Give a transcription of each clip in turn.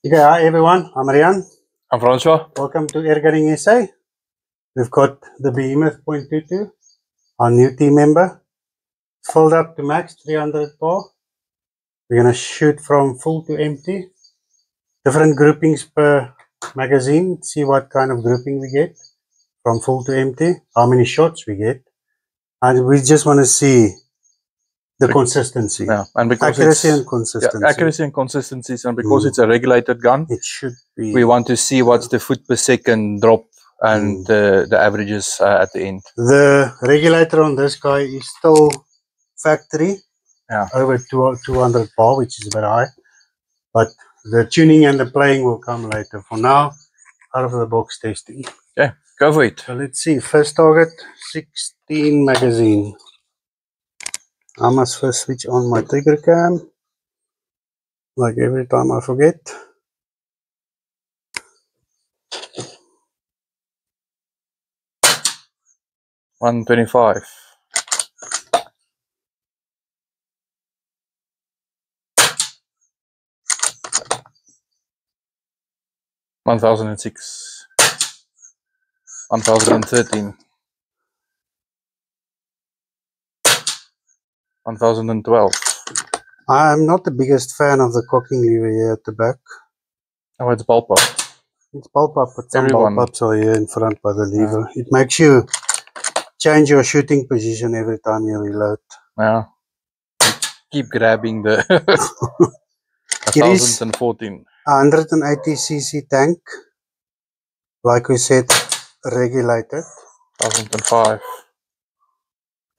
Okay, hi everyone, I'm Rian. I'm Francois. Welcome to Airgunning SA. We've got the Behemoth .22, our new team member. Filled up to max, 300 bar. We're going to shoot from full to empty. Different groupings per magazine. See what kind of grouping we get from full to empty. How many shots we get. And we just want to see the consistency. Yeah, and because accuracy it's and consistency. Yeah, accuracy and consistency, and because it's a regulated gun, it should be. We want to see what's the foot per second drop and the averages at the end. The regulator on this guy is still factory. Yeah, over 200 bar, which is a bit high, but the tuning and the playing will come later. For now, out of the box testing. Okay, go for it. So let's see. First target, 16 magazine. I must first switch on my trigger cam. Like every time I forget. $125. $1,006. $1,013. $1,012. I'm not the biggest fan of the cocking lever here at the back. Oh, it's bullpup. It's bullpup, but some bullpups are here in front by the lever. It makes you change your shooting position every time you reload. Yeah. Keep grabbing the 1014. 180cc tank. Like we said, regulated. 1005.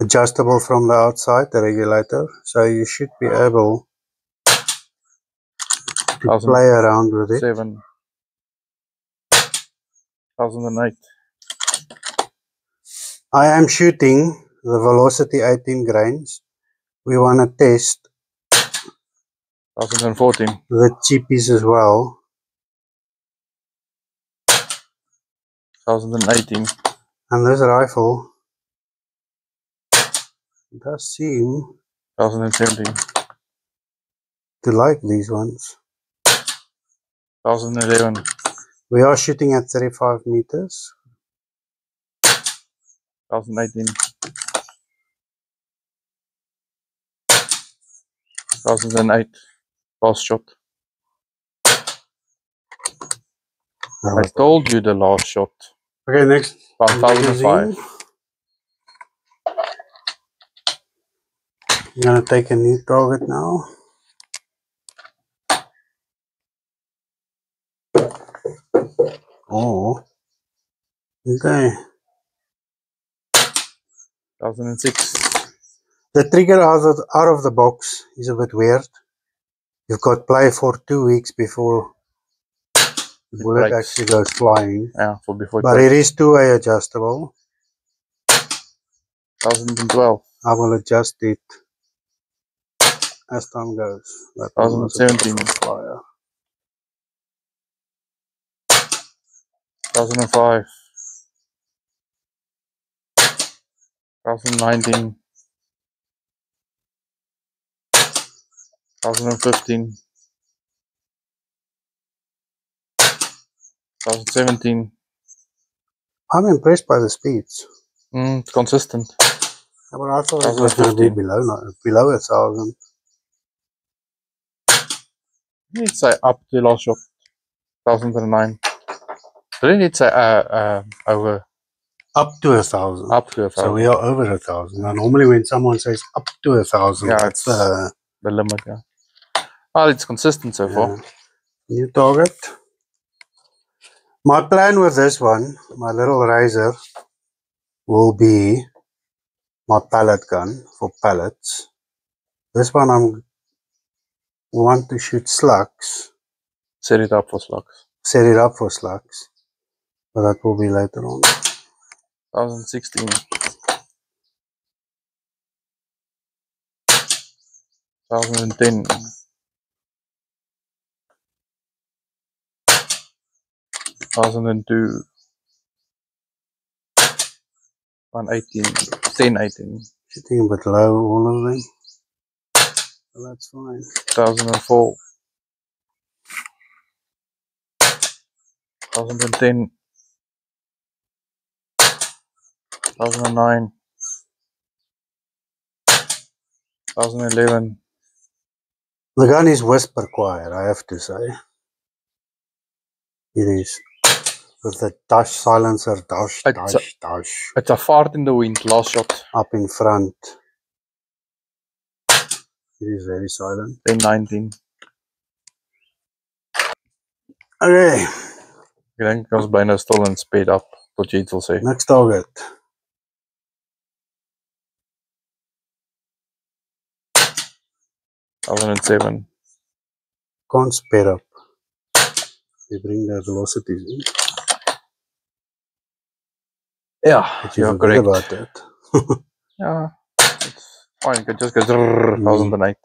Adjustable from the outside, the regulator, so you should be able to play around with it. 1008. I am shooting the Velocity 18 grains. We want to test 1014. the cheapies as well. 1018. And this rifle does seem 1017. to like these ones. 1011. We are shooting at 35 meters. 1018. 1008. Last shot. I told you the last shot. Okay, next. 1005. I'm gonna take a new target now. Oh. Okay. 1006. The trigger out of the box is a bit weird. You've got play for 2 weeks before the bullet actually goes flying. Yeah, for before. But it is two-way adjustable. 1012. I will adjust it as time goes. 1017. 1005. 1019. 1015. 1017. I'm impressed by the speeds. It's consistent. Yeah, but I thought it was going to be below 1,000. You'd say up to last shot. 1009. Then it's over. Up to 1,000. Up to 1,000. So we are over 1,000. Now normally when someone says up to 1,000, yeah, that's the limit. Yeah. Well, it's consistent so far. New target. My plan with this one, my little razor, will be my pellet gun for pellets. This one I want to shoot slugs. Set it up for slugs. Set it up for slugs. But that will be later on. 1016. 1010. 1002. 118. 1018. Shooting a bit low, all of them. So that's fine. 1004. 2010, 2009, 2011. The gun is whisper quiet, I have to say. It is. With the dash silencer, dash, dash. It's a fart in the wind, last shot. Up in front. It is very silent. 1019. Okay. Ek dink ons byna stil en speed up, tot jy iets wil sê. Next target. $2007. Can't speed up. We bring the velocities in. Yeah, you're correct. About that. Yeah, it's fine. You can just go 2008.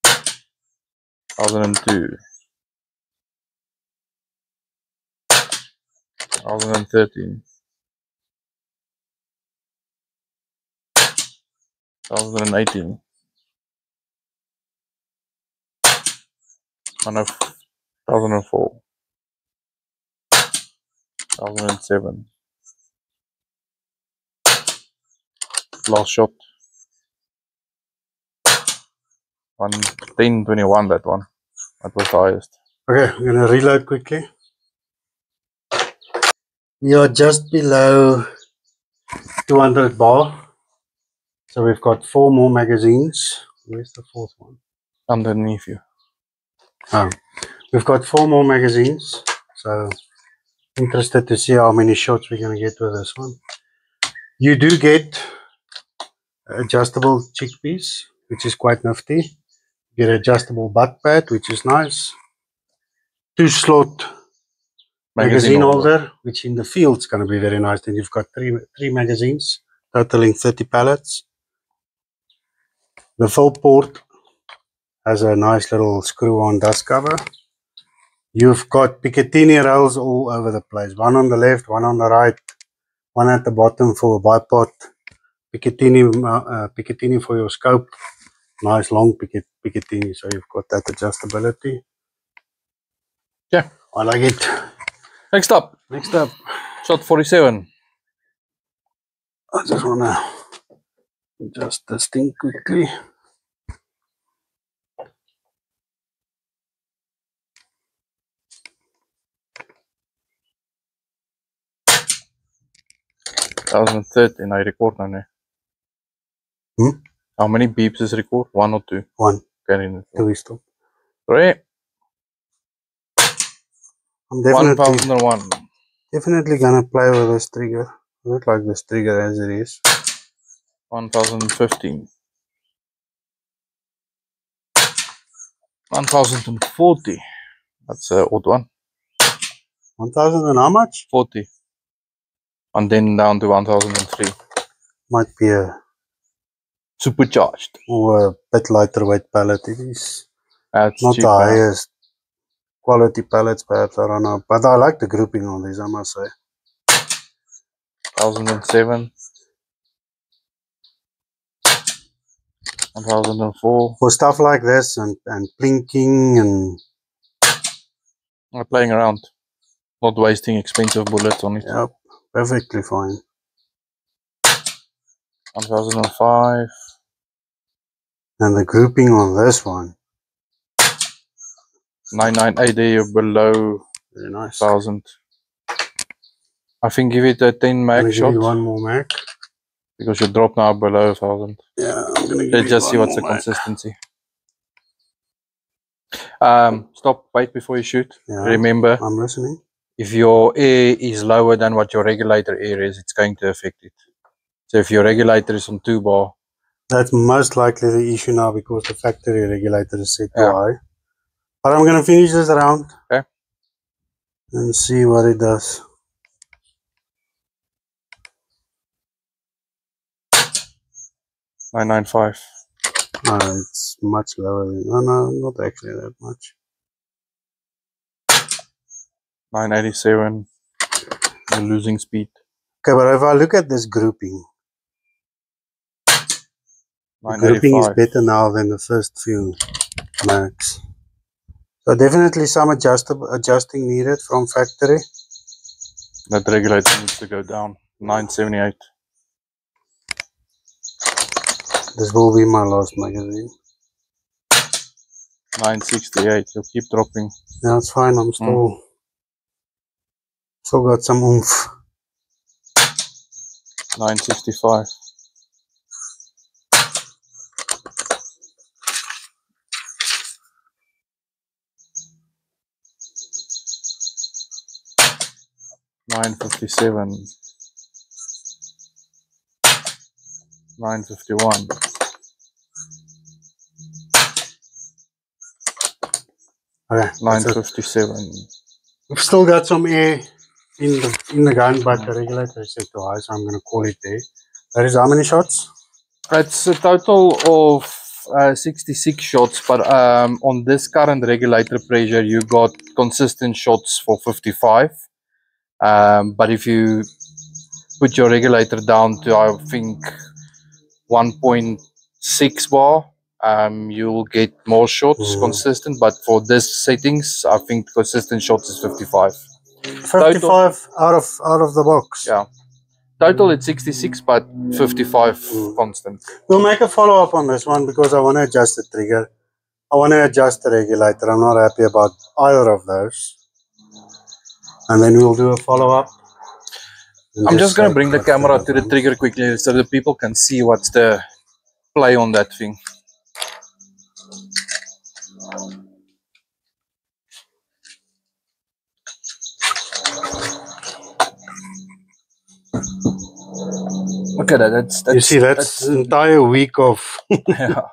2002. 2013. 2018. 2004. 2007. Last shot. 1021, that one. That was the highest. Okay, I'm gonna reload quickly. We are just below 200 bar. So we've got 4 more magazines. Where's the 4th one? Underneath you. Oh, we've got 4 more magazines. So interested to see how many shots we're gonna get with this one. You do get adjustable chickpeas, which is quite nifty. You get adjustable butt pad, which is nice. 2 slot magazine holder, which in the field is going to be very nice. Then you've got three magazines, totaling 30 pallets. The full port has a nice little screw-on dust cover. You've got Picatinny rails all over the place. One on the left, one on the right, one at the bottom for a bipod. Picatinny for your scope. Nice long Picatinny, so you've got that adjustability. Yeah, I like it. Next up, shot 47. I just want to adjust this thing quickly. $2013, I record now. How many beeps is record? 1 or 2? 1. Okay, 2 is stop. Right. I'm 1001. Definitely gonna play with this trigger. I don't like this trigger as it is. 1015. 1040. That's an odd one. 1000 and how much? 40. And then down to 1003. Might be a supercharged or a bit lighter weight pellet. It is not cheaper. The highest quality pellets, perhaps, I don't know. But I like the grouping on these, I must say. 1007. 1004. For stuff like this and plinking and playing around, not wasting expensive bullets on it. Yep, perfectly fine. 1005. And the grouping on this one. 998, there you're below. Very nice. 1000. I think give it a 10 mag shot. Give you one more mag. Because you drop now below 1000. Yeah, I'm gonna give Let's just see what's the consistency. Stop, wait before you shoot. Yeah, remember, I'm listening. If your air is lower than what your regulator air is, it's going to affect it. So if your regulator is on 2 bar, that's most likely the issue now because the factory regulator is set too high. But I'm gonna finish this round. Okay. And see what it does. $995. It's much lower than, no, not actually that much. $987. You're losing speed. Okay, but if I look at this grouping, the grouping is better now than the first few mags. So definitely some adjusting needed from factory. That regulator needs to go down. 978. This will be my last magazine. 968. You'll keep dropping. Yeah, it's fine. I'm still got some oomph. 965. $957. 951. Okay, 957. we've still got some air in the gun, but the regulator is set too high, so I'm gonna call it there. That is how many shots? It's a total of 66 shots, but on this current regulator pressure, you got consistent shots for 55. But if you put your regulator down to, I think, 1.6 bar, you'll get more shots consistent. But for this settings, I think consistent shots is 55. 55 total, out of the box. Yeah. Total it's 66, but 55 constant. We'll make a follow-up on this one because I want to adjust the trigger. I want to adjust the regulator. I'm not happy about either of those. And then we'll do a follow-up. I'm just going to bring the camera to the trigger quickly so that people can see what's the play on that thing. Okay, that's you see, that's an entire week of yeah.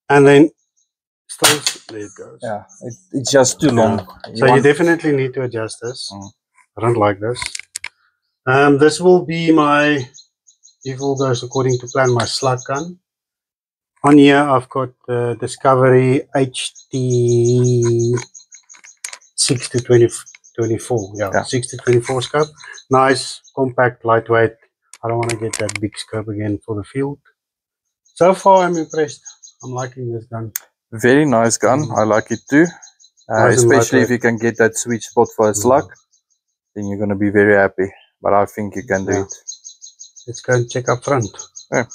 And then still there it goes. Yeah, it's just too long. So you definitely need to adjust this. I don't like this. This will be my, if all goes according to plan, my slug gun. On here I've got the Discovery HT 6-24. Yeah, 6-24 scope. Nice, compact, lightweight. I don't want to get that big scope again for the field. So far I'm impressed. I'm liking this gun. Very nice gun. I like it too. Nice, especially if you can get that sweet spot for a slug, then you're going to be very happy. But I think you can do it. Let's go and check up front. Yeah.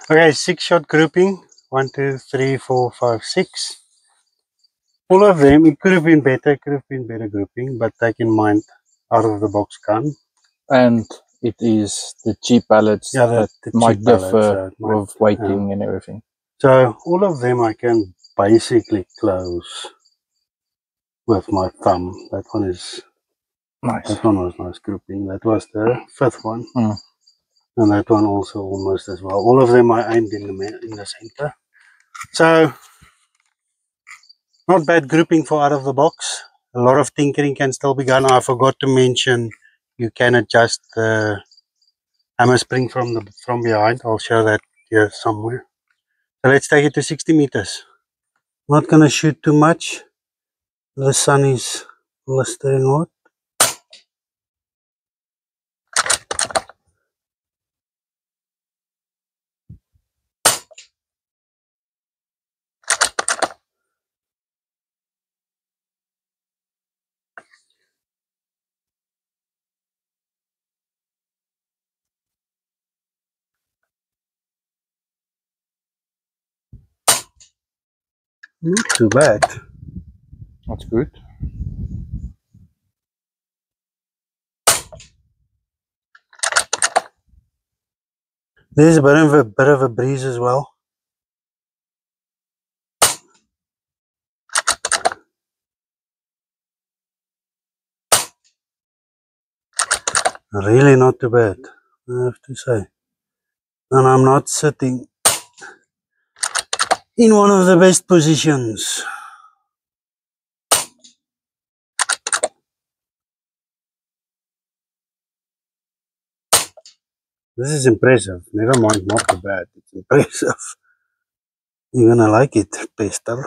Okay, 6-shot grouping. 1, 2, 3, 4, 5, 6. All of them, it could have been better, grouping, but take in mind, out of the box gun. And it is the cheap pallets that might differ with weighting and everything. So all of them I can basically close with my thumb. That one is nice. That one was nice grouping. That was the 5th one. And that one also almost as well. All of them I aimed in the center. So not bad grouping for out of the box. A lot of tinkering can still be done. I forgot to mention you can adjust the hammer spring from behind. I'll show that here somewhere. So let's take it to 60 meters. Not gonna shoot too much. The sun is blistering hot. Not too bad. That's good. There's a bit of a breeze as well. Really not too bad, I have to say. And I'm not sitting in one of the best positions. This is impressive. Never mind, not too bad. It's impressive. You're gonna like it, Pester.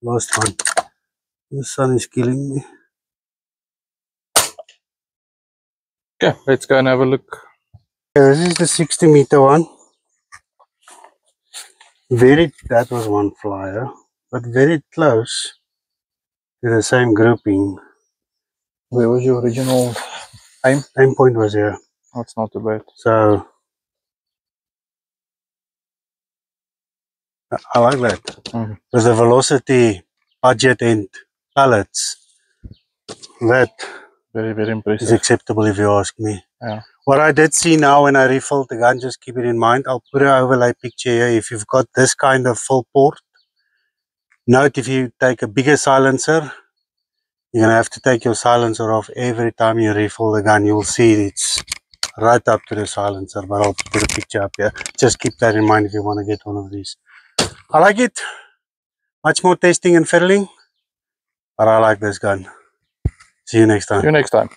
Last one. The sun is killing me. Okay, let's go and have a look. Okay, this is the 60-meter one. That was one flyer, but very close to the same grouping. Where was your original aim? Aim point was here. That's not too bad. So I like that. Mhm. With the velocity, budget and pallets, that Very, very is impressive. acceptable if you ask me. Yeah. What I did see now when I refilled the gun, just keep it in mind, I'll put an overlay picture here. If you've got this kind of full port, note if you take a bigger silencer, you're going to have to take your silencer off every time you refill the gun. You'll see it's right up to the silencer, but I'll put a picture up here. Just keep that in mind if you want to get one of these. I like it. Much more testing and fiddling, but I like this gun. See you next time. See you next time.